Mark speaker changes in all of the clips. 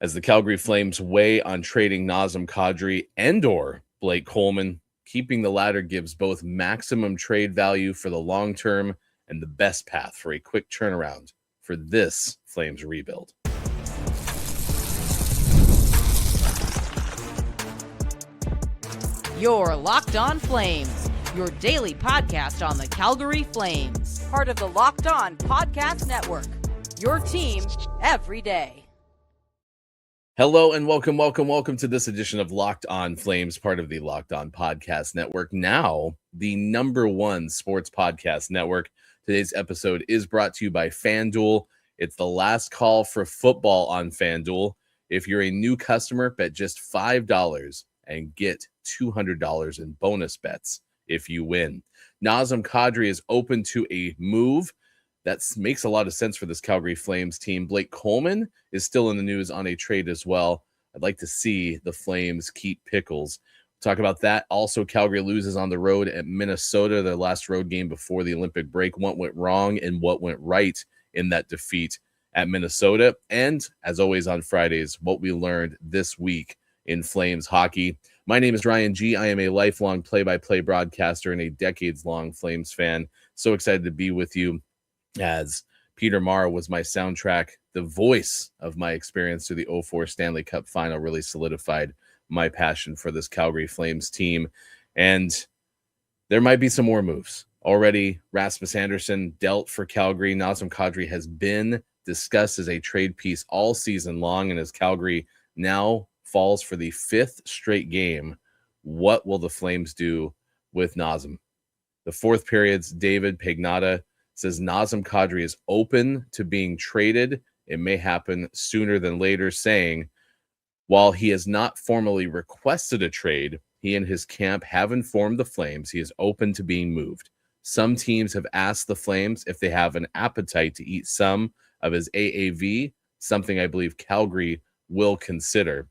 Speaker 1: as the Calgary Flames weigh on trading Nazem Kadri and/or Blake Coleman. Keeping the latter gives both maximum trade value for the long term and the best path for a quick turnaround for this Flames rebuild.
Speaker 2: You're Locked On Flames, your daily podcast on the Calgary Flames. Part of the Locked On Podcast Network, your team every day.
Speaker 1: Hello and welcome to this edition of Locked On Flames, part of the Locked On Podcast Network, now the #1 sports podcast network. Today's episode is brought to you by FanDuel. It's the last call for football on FanDuel. If you're a new customer, bet just $5 and get $200 in bonus bets if you win. Nazem Kadri is open to a move. That makes a lot of sense for this Calgary Flames team. Blake Coleman is still in the news on a trade as well. I'd like to see the Flames keep Pickles. Talk about that. Also, Calgary loses on the road at Minnesota, their last road game before the Olympic break. What went wrong and what went right in that defeat at Minnesota? And as always on Fridays, what we learned this week in Flames hockey. My name is Ryan G. I am a lifelong play-by-play broadcaster and a decades-long Flames fan. So excited to be with you, as Peter Marr was my soundtrack. The voice of my experience through the 2004 Stanley Cup final really solidified my passion for this Calgary Flames team. And there might be some more moves. Already, Rasmus Andersson dealt for Calgary. Nazem Kadri has been discussed as a trade piece all season long, and as Calgary now falls for the 5th straight game, what will the Flames do with Nazem? The fourth period's David Pagnotta says Nazem Kadri is open to being traded. It may happen sooner than later, saying, while he has not formally requested a trade, he and his camp have informed the Flames he is open to being moved. Some teams have asked the Flames if they have an appetite to eat some of his AAV, something I believe Calgary will consider.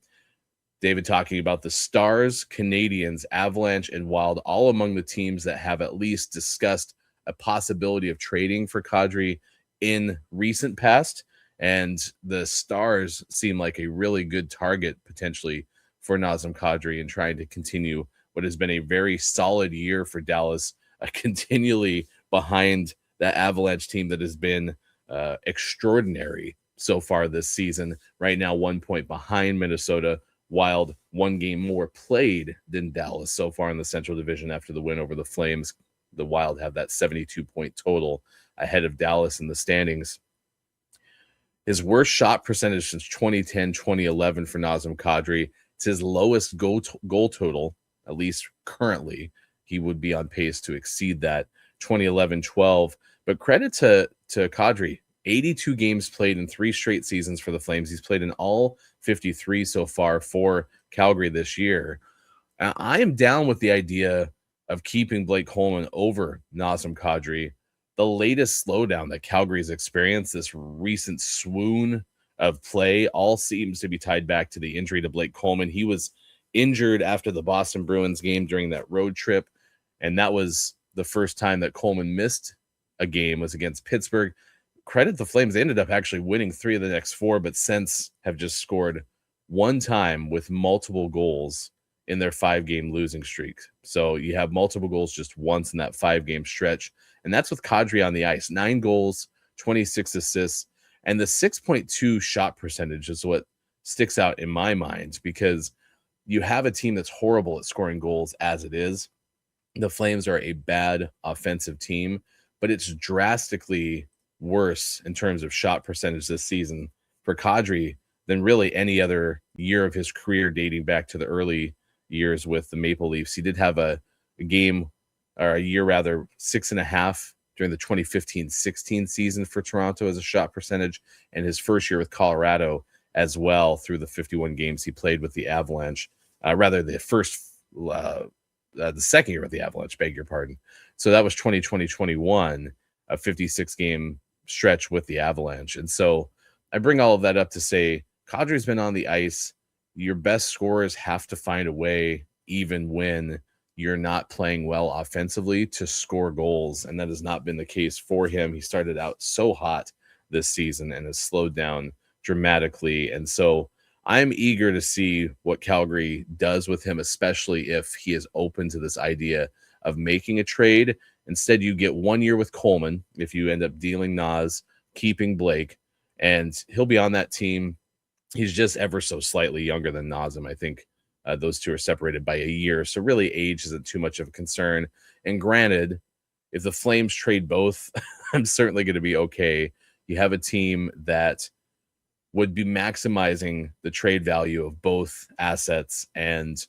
Speaker 1: David talking about the Stars, Canadiens, Avalanche, and Wild, all among the teams that have at least discussed a possibility of trading for Kadri in recent past. And the Stars seem like a really good target potentially for Nazem Kadri and trying to continue what has been a very solid year for Dallas, continually behind that Avalanche team that has been extraordinary so far this season. Right now, 1 point behind Minnesota. Wild, 1 game more played than Dallas so far in the Central Division after the win over the Flames. The Wild have that 72-point total ahead of Dallas in the standings. His worst shot percentage since 2010-2011 for Nazem Kadri. It's his lowest goal total, at least currently. He would be on pace to exceed that 2011-12. But credit to Kadri. 82 games played in 3 straight seasons for the Flames. He's played in all 53 so far for Calgary this year. I am down with the idea of keeping Blake Coleman over Nazem Kadri. The latest slowdown that Calgary's experienced, this recent swoon of play, all seems to be tied back to the injury to Blake Coleman. He was injured after the Boston Bruins game during that road trip, and that was the first time that Coleman missed a game, was against Pittsburgh. Credit the Flames, they ended up actually winning 3 of the next 4, but since have just scored 1 time with multiple goals in their 5-game losing streak. So you have multiple goals just once in that 5-game stretch. And that's with Kadri on the ice. 9 goals, 26 assists, and the 6.2 shot percentage is what sticks out in my mind, because you have a team that's horrible at scoring goals as it is. The Flames are a bad offensive team, but it's drastically worse in terms of shot percentage this season for Kadri than really any other year of his career dating back to the early years with the Maple Leafs. He did have a year 6.5 during the 2015-16 season for Toronto as a shot percentage, and his first year with Colorado as well through the 51 games he played with the Avalanche. The second year with the Avalanche, beg your pardon. So that was 2020-21, a 56-game stretch with the Avalanche. And so I bring all of that up to say Kadri's been on the ice. Your best scorers have to find a way, even when you're not playing well offensively, to score goals. And that has not been the case for him. He started out so hot this season and has slowed down dramatically. And so I'm eager to see what Calgary does with him, especially if he is open to this idea of making a trade. Instead, you get 1 year with Coleman if you end up dealing Nas, keeping Blake, and he'll be on that team. He's just ever so slightly younger than Nazem. I think those two are separated by a year. So really age isn't too much of a concern. And granted, if the Flames trade both, I'm certainly going to be okay. You have a team that would be maximizing the trade value of both assets. And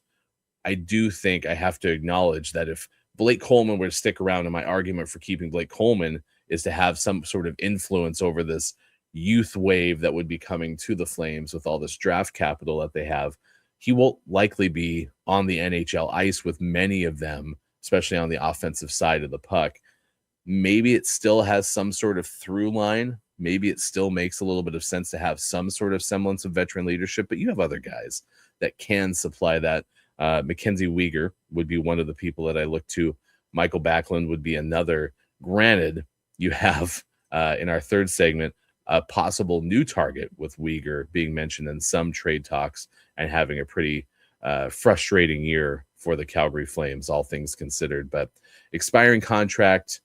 Speaker 1: I do think I have to acknowledge that if Blake Coleman were to stick around, and my argument for keeping Blake Coleman is to have some sort of influence over this youth wave that would be coming to the Flames with all this draft capital that they have, he will likely be on the NHL ice with many of them, especially on the offensive side of the puck. Maybe it still has some sort of through line. Maybe it still makes a little bit of sense to have some sort of semblance of veteran leadership, but you have other guys that can supply that. Mackenzie Weegar would be one of the people that I look to. Michael Backlund would be another. Granted, you have in our third segment a possible new target with Weegar being mentioned in some trade talks and having a pretty frustrating year for the Calgary Flames, all things considered. But expiring contract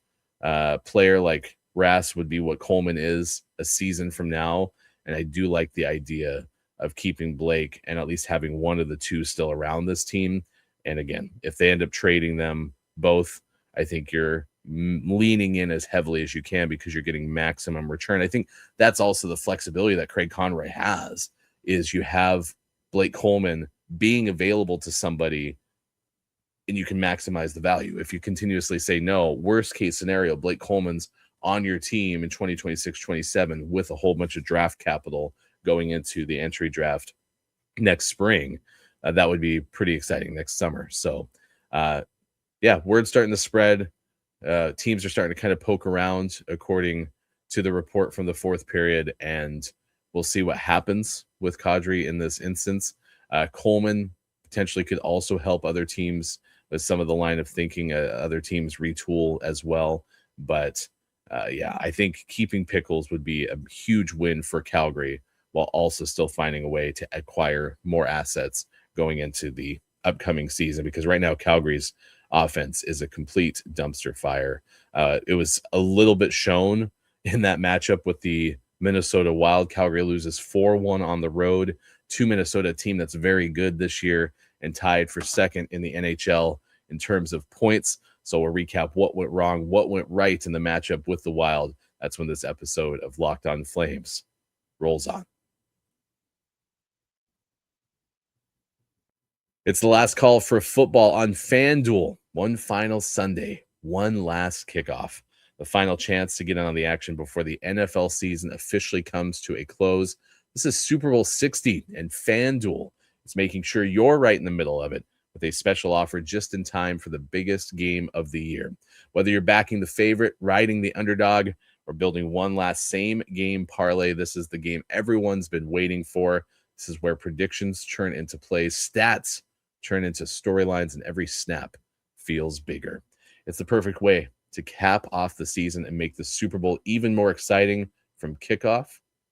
Speaker 1: player like Rass would be what Coleman is a season from now. And I do like the idea of keeping Blake and at least having one of the two still around this team. And again, if they end up trading them both, I think you're leaning in as heavily as you can because you're getting maximum return. I think that's also the flexibility that Craig Conroy has, is you have Blake Coleman being available to somebody and you can maximize the value. If you continuously say no, worst case scenario, Blake Coleman's on your team in 2026-27 with a whole bunch of draft capital going into the entry draft next spring. That would be pretty exciting next summer. So, yeah, word's starting to spread. Teams are starting to kind of poke around according to the report from the fourth period, and we'll see what happens with Kadri in this instance. Coleman potentially could also help other teams with some of the line of thinking, other teams retool as well. But yeah, I think keeping Pickles would be a huge win for Calgary while also still finding a way to acquire more assets going into the upcoming season, because right now Calgary's offense is a complete dumpster fire. It was a little bit shown in that matchup with the Minnesota Wild. Calgary loses 4-1 on the road to Minnesota, a team that's very good this year and tied for second in the NHL in terms of points. So we'll recap what went wrong, what went right in the matchup with the Wild. That's when this episode of Locked On Flames rolls on. It's the last call for football on FanDuel. One final Sunday, one last kickoff. The final chance to get in on the action before the NFL season officially comes to a close. This is Super Bowl 60, and FanDuel is making sure you're right in the middle of it with a special offer just in time for the biggest game of the year. Whether you're backing the favorite, riding the underdog, or building one last same-game parlay, this is the game everyone's been waiting for. This is where predictions turn into plays, stats turn into storylines, and every snap feels bigger. It's the perfect way to cap off the season and make the Super Bowl even more exciting from kickoff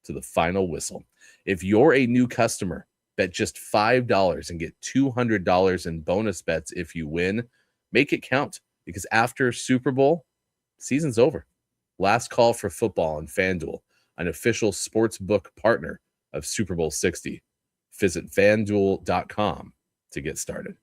Speaker 1: to the final whistle. If you're a new customer, bet just $5 and get $200 in bonus bets if you win. Make it count, because after Super Bowl, season's over. Last call for football on FanDuel, an official sports book partner of Super Bowl 60. Visit FanDuel.com to get started.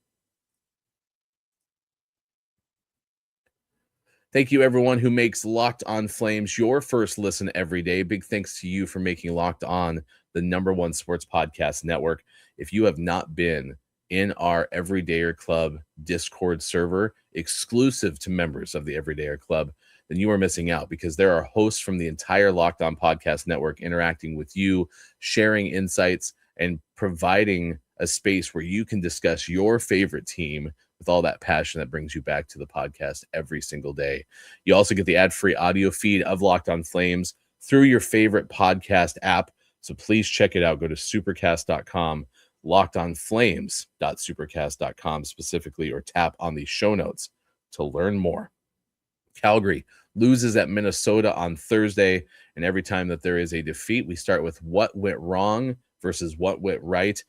Speaker 1: Thank you, everyone who makes Locked On Flames your first listen every day. Big thanks to you for making Locked On the #1 sports podcast network. If you have not been in our Everydayer Club Discord server, exclusive to members of the Everydayer Club, then you are missing out, because there are hosts from the entire Locked On podcast network interacting with you, sharing insights, and providing a space where you can discuss your favorite team with all that passion that brings you back to the podcast every single day. You also get the ad-free audio feed of Locked On Flames through your favorite podcast app. So please check it out. Go to supercast.com, lockedonflames.supercast.com specifically, or tap on the show notes to learn more. Calgary loses at Minnesota on Thursday, and every time that there is a defeat, we start with what went wrong versus what went right.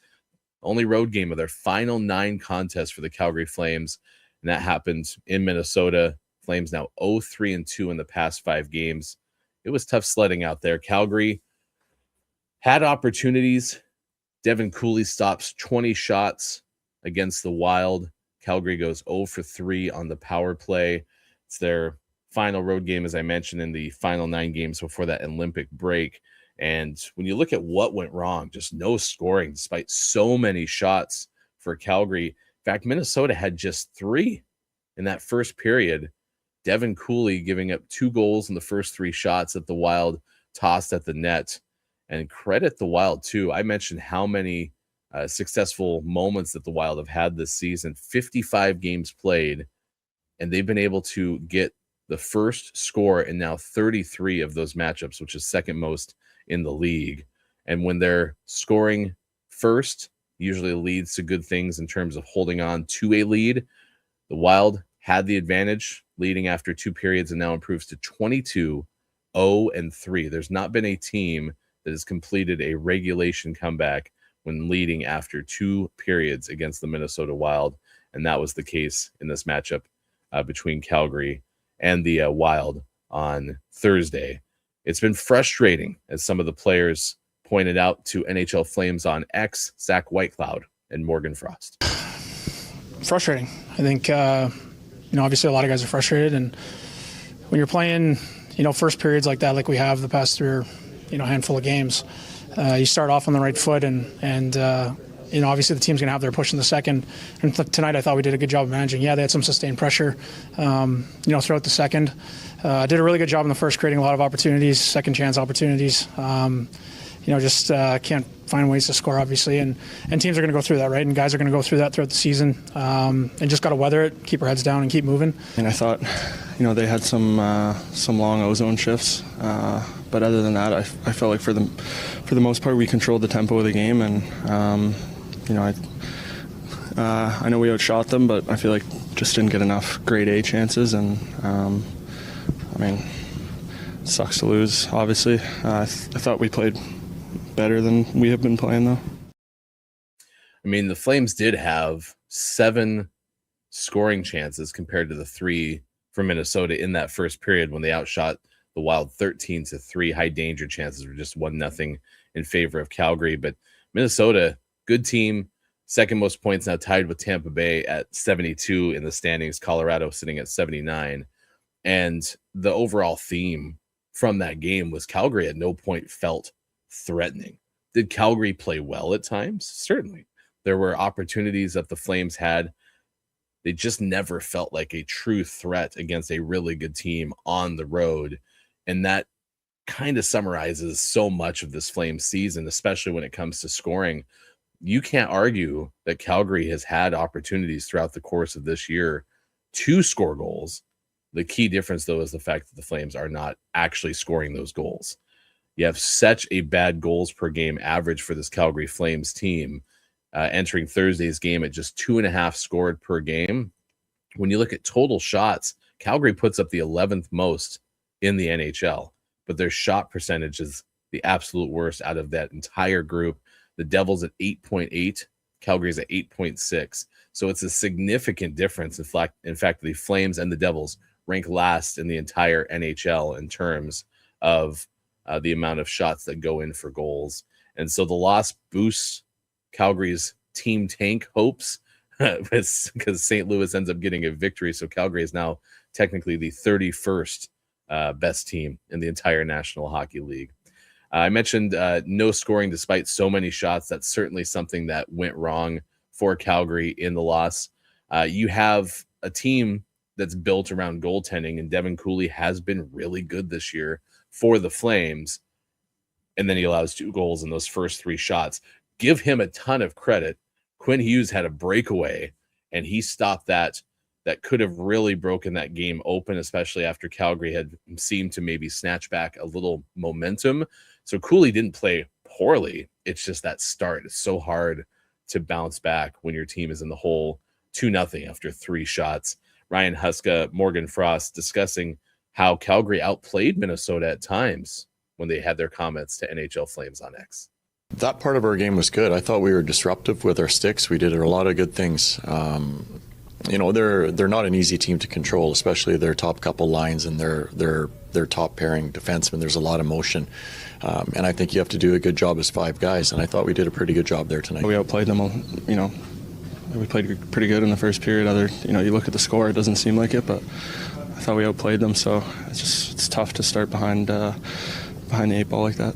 Speaker 1: Only road game of their final 9 contests for the Calgary Flames, and that happened in Minnesota. Flames now 0-3-2 in the past 5 games. It was tough sledding out there. Calgary had opportunities. Devin Cooley stops 20 shots against the Wild. Calgary goes 0-3 on the power play. It's their final road game, as I mentioned, in the final 9 games before that Olympic break. And when you look at what went wrong, just no scoring despite so many shots for Calgary. In fact, Minnesota had just 3 in that first period. Devin Cooley giving up 2 goals in the first 3 shots that the Wild tossed at the net. And credit the Wild, too. I mentioned how many successful moments that the Wild have had this season. 55 games played, and they've been able to get the first score in now 33 of those matchups, which is second most in the league. And when they're scoring first, usually leads to good things in terms of holding on to a lead. The Wild had the advantage leading after 2 periods and now improves to 22-0-3. There's not been a team that has completed a regulation comeback when leading after 2 periods against the Minnesota Wild, and that was the case in this matchup between Calgary and the Wild on Thursday. It's been frustrating, as some of the players pointed out to NHL Flames on X, Zach Whitecloud and Morgan Frost.
Speaker 3: Frustrating. I think, obviously a lot of guys are frustrated, and when you're playing, first periods like that, like we have the past 3 or handful of games, you start off on the right foot, and obviously the team's going to have their push in the second. And tonight I thought we did a good job of managing. Yeah, they had some sustained pressure, throughout the second. Did a really good job in the first, creating a lot of opportunities, second chance opportunities. Just can't find ways to score, obviously. And teams are going to go through that, right? And guys are going to go through that throughout the season. And just got to weather it, keep our heads down, and keep moving.
Speaker 4: And I thought, they had some long ozone shifts. But other than that, I felt like for the most part we controlled the tempo of the game. And, I know we outshot them, but I feel like just didn't get enough grade A chances. And, it sucks to lose, obviously. I thought we played better than we have been playing, though.
Speaker 1: The Flames did have 7 scoring chances compared to the 3 for Minnesota in that first period when they outshot the Wild 13-3. High danger chances were just 1-0 in favor of Calgary. But Minnesota, good team, second most points now, tied with Tampa Bay at 72 in the standings. Colorado sitting at 79. And the overall theme from that game was Calgary at no point felt threatening. Did Calgary play well at times? Certainly. There were opportunities that the Flames had. They just never felt like a true threat against a really good team on the road. And that kind of summarizes so much of this Flames season, especially when it comes to scoring. You can't argue that Calgary has had opportunities throughout the course of this year to score goals. The key difference, though, is the fact that the Flames are not actually scoring those goals. You have such a bad goals per game average for this Calgary Flames team, entering Thursday's game at just 2.5 scored per game. When you look at total shots, Calgary puts up the 11th most in the NHL, but their shot percentage is the absolute worst out of that entire group. The Devils at 8.8, Calgary's at 8.6. So it's a significant difference. In fact, the Flames and the Devils rank last in the entire NHL in terms of the amount of shots that go in for goals. And so the loss boosts Calgary's team tank hopes because St. Louis ends up getting a victory. So Calgary is now technically the 31st best team in the entire National Hockey League. I mentioned no scoring despite so many shots. That's certainly something that went wrong for Calgary in the loss. You have a team that's built around goaltending, and Devin Cooley has been really good this year for the Flames. And then he allows 2 goals in those first 3 shots. Give him a ton of credit. Quinn Hughes had a breakaway, and he stopped that could have really broken that game open, especially after Calgary had seemed to maybe snatch back a little momentum. So Cooley didn't play poorly. It's just that start. It's so hard to bounce back when your team is in the hole 2-0 after 3 shots. Ryan Huska, Morgan Frost discussing how Calgary outplayed Minnesota at times when they had their comments to NHL Flames on X.
Speaker 5: That part of our game was good. I thought we were disruptive with our sticks. We did a lot of good things. They're not an easy team to control, especially their top couple lines and their top pairing defensemen. There's a lot of motion, and I think you have to do a good job as five guys. And I thought we did a pretty good job there tonight.
Speaker 4: We outplayed them. We played pretty good in the first period. You look at the score, it doesn't seem like it, but I thought we outplayed them. So it's tough to start behind the 8 ball like that.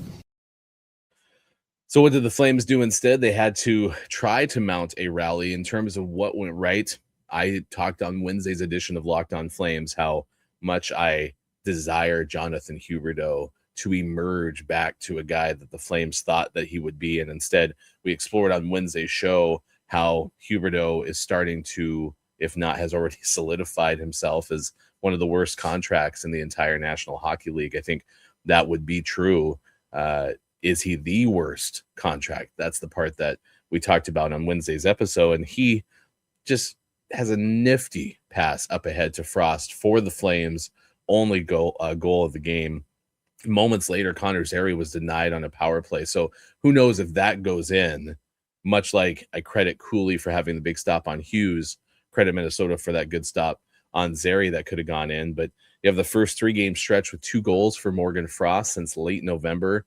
Speaker 1: So what did the Flames do instead? They had to try to mount a rally. In terms of what went right, I talked on Wednesday's edition of Locked On Flames how much I desire Jonathan Huberdeau to emerge back to a guy that the Flames thought that he would be. And instead, we explored on Wednesday's show how Huberdeau is starting to, if not has already solidified himself as one of the worst contracts in the entire National Hockey League. I think that would be true. Is he the worst contract? That's the part that we talked about on Wednesday's episode. And he just has a nifty pass up ahead to Frost for the Flames, only goal of the game. Moments later, Connor Zary was denied on a power play. So who knows if that goes in, much like I credit Cooley for having the big stop on Hughes, credit Minnesota for that good stop on Zary that could have gone in. But you have the first 3-game stretch with 2 goals for Morgan Frost since late November.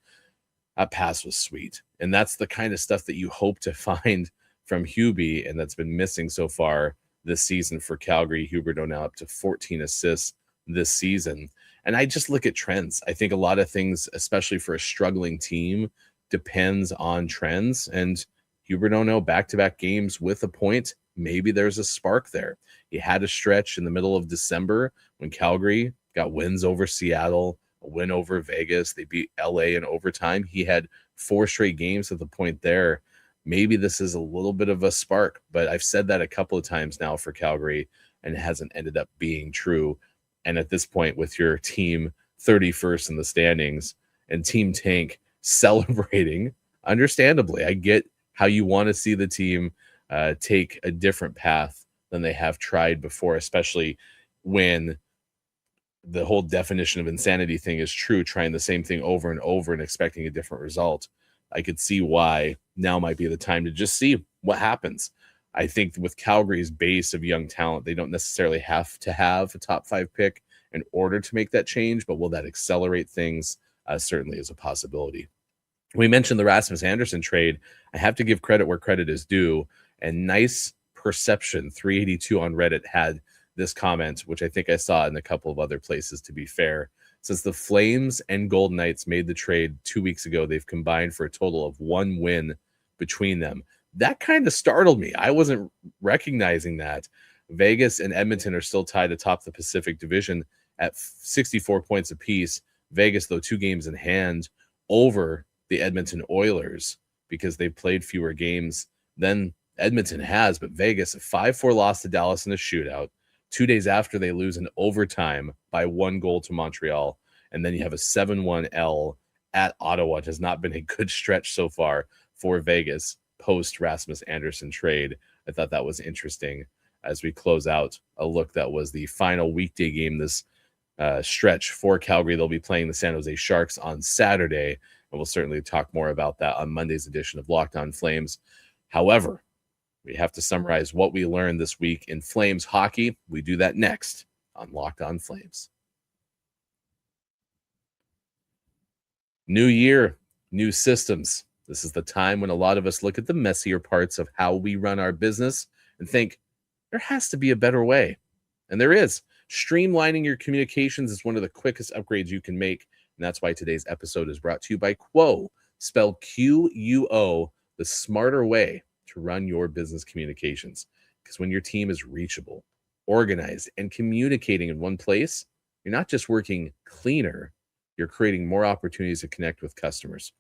Speaker 1: That pass was sweet. And that's the kind of stuff that you hope to find from Hubie, and that's been missing so far this season for Calgary. Huberdeau now up to 14 assists this season. And I just look at trends. I think a lot of things, especially for a struggling team, depends on trends. And Huberdeau now back-to-back games with a point. Maybe there's a spark there. He had a stretch in the middle of December when Calgary got wins over Seattle, a win over Vegas. They beat LA in overtime. He had 4 straight games at the point there. Maybe this is a little bit of a spark, but I've said that a couple of times now for Calgary, and it hasn't ended up being true. And at this point, with your team 31st in the standings and Team Tank celebrating, understandably, I get how you want to see the team take a different path than they have tried before, especially when the whole definition of insanity thing is true, trying the same thing over and over and expecting a different result. I could see why now might be the time to just see what happens. I think with Calgary's base of young talent, they don't necessarily have to have a top 5 pick in order to make that change, but will that accelerate things? Certainly is a possibility. We mentioned the Rasmus Andersson trade. I have to give credit where credit is due. And Nice Perception 382 on Reddit had this comment, which I think I saw in a couple of other places, to be fair. Since the Flames and Golden Knights made the trade 2 weeks ago, they've combined for a total of 1 win between them. That kind of startled me. I wasn't recognizing that. Vegas and Edmonton are still tied atop the Pacific Division at 64 points apiece. Vegas, though, 2 games in hand over the Edmonton Oilers because they've played fewer games than Edmonton has. But Vegas, a 5-4 loss to Dallas in a shootout. 2 days after they lose in overtime by 1 goal to Montreal. And then you have a 7-1 L at Ottawa. It has not been a good stretch so far for Vegas post Rasmus Andersson trade. I thought that was interesting as we close out a look that was the final weekday game this stretch for Calgary. They'll be playing the San Jose Sharks on Saturday, and we'll certainly talk more about that on Monday's edition of Locked On Flames. However, we have to summarize what we learned this week in Flames hockey. We do that next on Locked On Flames. New year, new systems. This is the time when a lot of us look at the messier parts of how we run our business and think there has to be a better way. And there is. Streamlining your communications is one of the quickest upgrades you can make. And that's why today's episode is brought to you by Quo, spelled Quo, the smarter way to run your business communications. Because when your team is reachable, organized, and communicating in one place, you're not just working cleaner, you're creating more opportunities to connect with customers.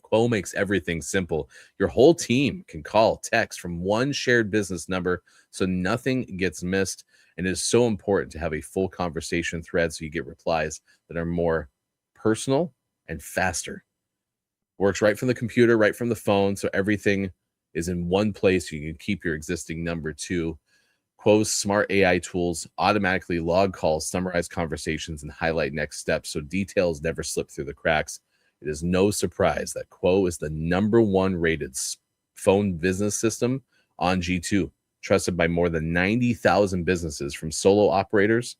Speaker 1: Quo makes everything simple. Your whole team can call, text from one shared business number so nothing gets missed. And it is so important to have a full conversation thread so you get replies that are more personal and faster. Works right from the computer, right from the phone, so everything is in one place. So you can keep your existing number too. Quo's smart AI tools automatically log calls, summarize conversations, and highlight next steps so details never slip through the cracks. It is no surprise that Quo is the #1 rated phone business system on G2, trusted by more than 90,000 businesses, from solo operators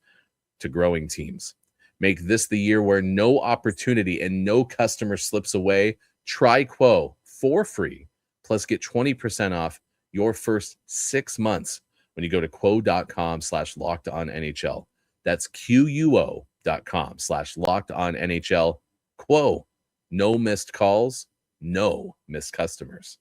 Speaker 1: to growing teams. Make this the year where no opportunity and no customer slips away. Try Quo for free, plus get 20% off your first 6 months when you go to quo.com/lockedonnhl. That's quo.com/lockedonnhl. Quo, no missed calls, no missed customers.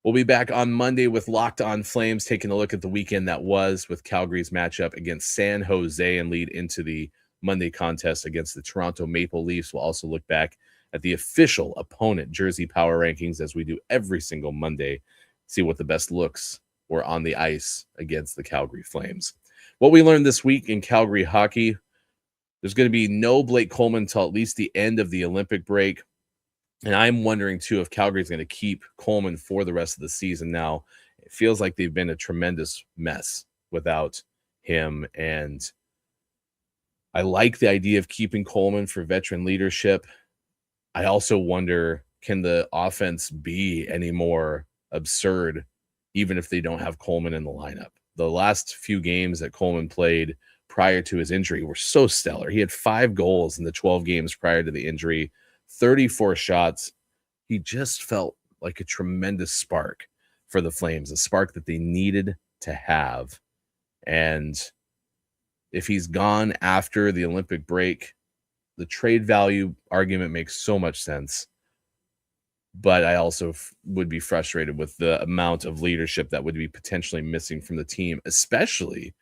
Speaker 1: We'll be back on Monday with Locked On Flames, taking a look at the weekend that was with Calgary's matchup against San Jose and lead into the Monday contest against the Toronto Maple Leafs. We'll also look back at the official opponent jersey power rankings, as we do every single Monday, see what the best looks were on the ice against the Calgary Flames. What we learned this week in Calgary hockey: there's going to be no Blake Coleman until at least the end of the Olympic break. And I'm wondering, too, if Calgary is going to keep Coleman for the rest of the season now. It feels like they've been a tremendous mess without him. And I like the idea of keeping Coleman for veteran leadership. I also wonder, can the offense be any more absurd even if they don't have Coleman in the lineup? The last few games that Coleman played prior to his injury were so stellar. He had 5 goals in the 12 games prior to the injury, 34 shots. He just felt like a tremendous spark for the Flames, a spark that they needed to have. And if he's gone after the Olympic break, the trade value argument makes so much sense. But I also would be frustrated with the amount of leadership that would be potentially missing from the team, especially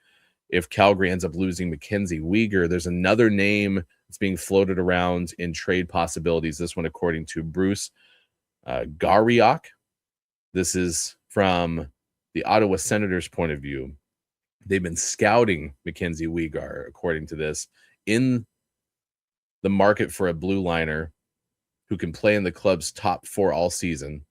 Speaker 1: if Calgary ends up losing Mackenzie Weegar. There's another name that's being floated around in trade possibilities. This one, according to Bruce Gariok. This is from the Ottawa Senators' point of view. They've been scouting Mackenzie Weegar, according to this, in the market for a blue liner who can play in the club's top 4 all season.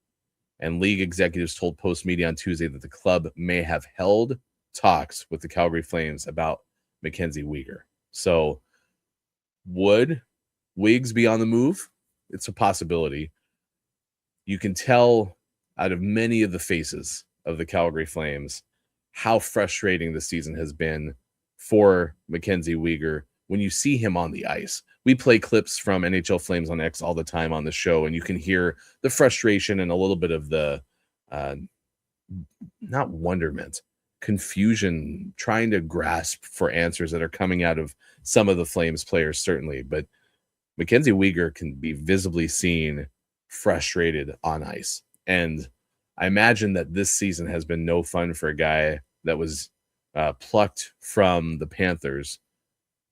Speaker 1: And league executives told Post Media on Tuesday that the club may have held talks with the Calgary Flames about Mackenzie Weegar. So would Wiggs be on the move? It's a possibility. You can tell out of many of the faces of the Calgary Flames how frustrating the season has been for Mackenzie Weegar when you see him on the ice. We play clips from NHL Flames on X all the time on the show, and you can hear the frustration and a little bit of the not wonderment, confusion, trying to grasp for answers that are coming out of some of the Flames players, certainly. But Mackenzie Weegar can be visibly seen frustrated on ice. And I imagine that this season has been no fun for a guy that was plucked from the Panthers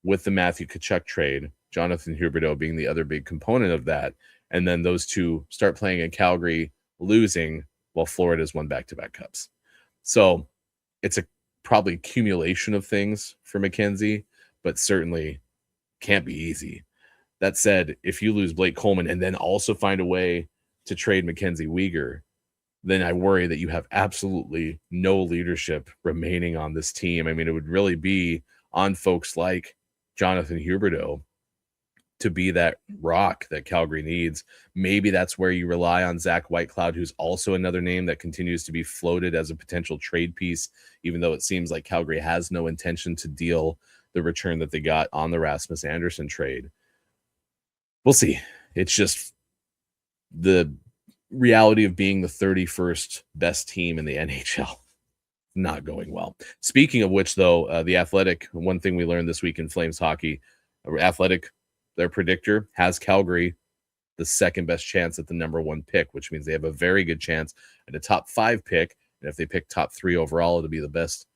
Speaker 1: with the Matthew Tkachuk trade, Jonathan Huberdeau being the other big component of that. And then those two start playing in Calgary, losing, while Florida's won back-to-back cups. So it's a probably accumulation of things for Mackenzie, but certainly can't be easy. That said, if you lose Blake Coleman and then also find a way to trade Mackenzie Weegar, then I worry that you have absolutely no leadership remaining on this team. I mean, it would really be on folks like Jonathan Huberdeau to be that rock that Calgary needs. Maybe that's where you rely on Zach Whitecloud, who's also another name that continues to be floated as a potential trade piece, even though it seems like Calgary has no intention to deal the return that they got on the Rasmus Andersson trade. We'll see. It's just the reality of being the 31st best team in the NHL. Not going well. Speaking of which, though, the Athletic, one thing we learned this week in Flames hockey, Athletic, their predictor has Calgary the second best chance at the #1 pick, which means they have a very good chance at a top 5 pick. And if they pick top 3 overall, it'll be the best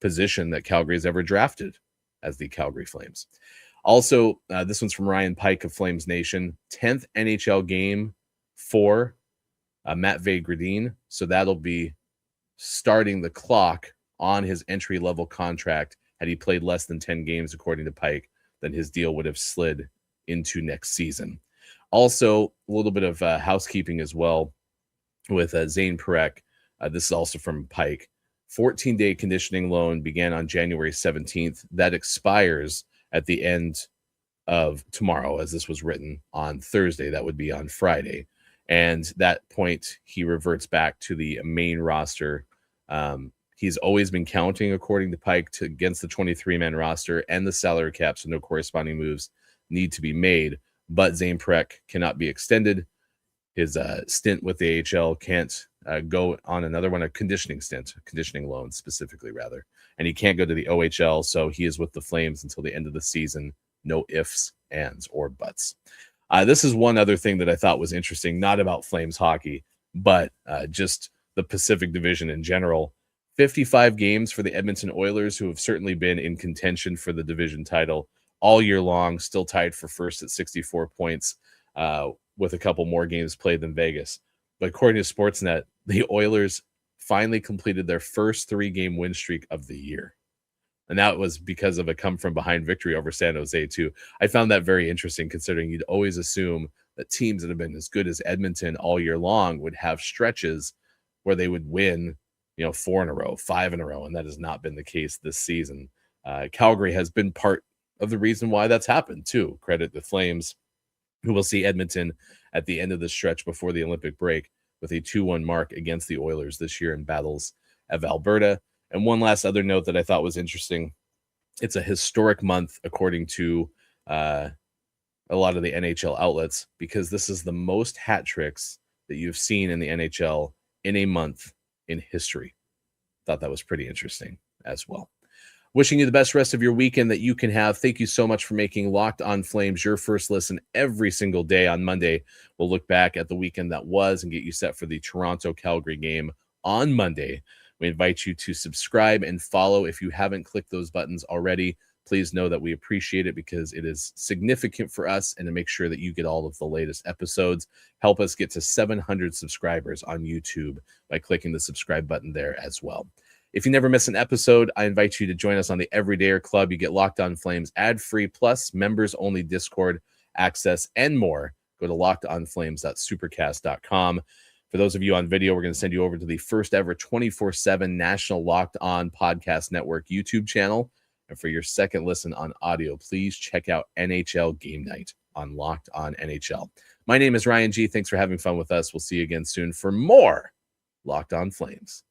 Speaker 1: position that Calgary has ever drafted as the Calgary Flames. Also, this one's from Ryan Pike of Flames Nation. 10th NHL game for Matvei Gradin. So that'll be starting the clock on his entry-level contract. Had he played less than 10 games, according to Pike, then his deal would have slid into next season. Also, a little bit of housekeeping as well with Zane Parekh. This is also from Pike. 14-day conditioning loan began on January 17th. That expires at the end of tomorrow, as this was written on Thursday. That would be on Friday. And that point, he reverts back to the main roster. He's always been counting, according to Pike, against the 23-man roster and the salary cap, so no corresponding moves need to be made. But Zane Parekh cannot be extended. His stint with the AHL can't go on another one, a conditioning loan specifically, rather. And he can't go to the OHL, so he is with the Flames until the end of the season. No ifs, ands, or buts. This is one other thing that I thought was interesting, not about Flames hockey, but just the Pacific Division in general. 55 games for the Edmonton Oilers, who have certainly been in contention for the division title all year long, still tied for first at 64 points, with a couple more games played than Vegas. But according to Sportsnet, the Oilers finally completed their first 3-game win streak of the year. And that was because of a come-from-behind victory over San Jose, too. I found that very interesting, considering you'd always assume that teams that have been as good as Edmonton all year long would have stretches where they would win, 4 in a row, 5 in a row, and that has not been the case this season. Calgary has been part of the reason why that's happened, too. Credit the Flames, who will see Edmonton at the end of the stretch before the Olympic break with a 2-1 mark against the Oilers this year in Battles of Alberta. And one last other note that I thought was interesting. It's a historic month, according to a lot of the NHL outlets, because this is the most hat tricks that you've seen in the NHL in a month in history. Thought that was pretty interesting as well. Wishing you the best rest of your weekend that you can have. Thank you so much for making Locked On Flames your first listen every single day. On Monday, we'll look back at the weekend that was and get you set for the Toronto-Calgary game on Monday. We invite you to subscribe and follow if you haven't clicked those buttons already. Please know that we appreciate it because it is significant for us, and to make sure that you get all of the latest episodes. Help us get to 700 subscribers on YouTube by clicking the subscribe button there as well. If you never miss an episode, I invite you to join us on the Everydayer Club. You get Locked On Flames ad-free, plus members-only Discord access and more. Go to lockedonflames.supercast.com. For those of you on video, we're going to send you over to the first ever 24/7 National Locked On Podcast Network YouTube channel. And for your second listen on audio, please check out NHL Game Night on Locked On NHL. My name is Ryan G. Thanks for having fun with us. We'll see you again soon for more Locked On Flames.